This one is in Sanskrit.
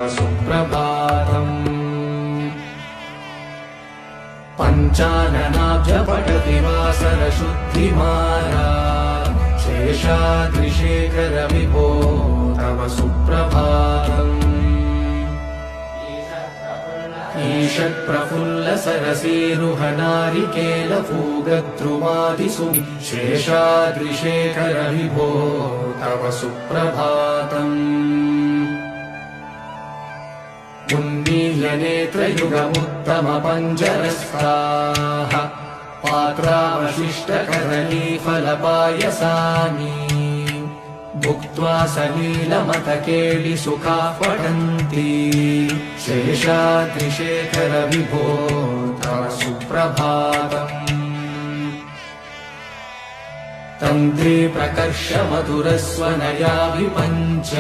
सुप्रभातम् पञ्चाननाब्जपटति वासरशुद्धिमाला शेषाद्रिशेखर विभो तव सुप्रभातम् ईषत्प्रफुल्लसरसीरुहनारिकेलपूगद्रुमादिसु शेषाद्रिशेखर विभो तव सुप्रभातम् उन्मील्यनेत्रयुगमुत्तमपञ्जरस्ताः पात्रावशिष्टकदलीफलपायसानि भुक्त्वा सलीलमतकेलिसुखाः पठन्ति शेषाद्रिशेखर विभो तव सुप्रभातम् तन्त्री प्रकर्ष मधुरस्वनया विपञ्च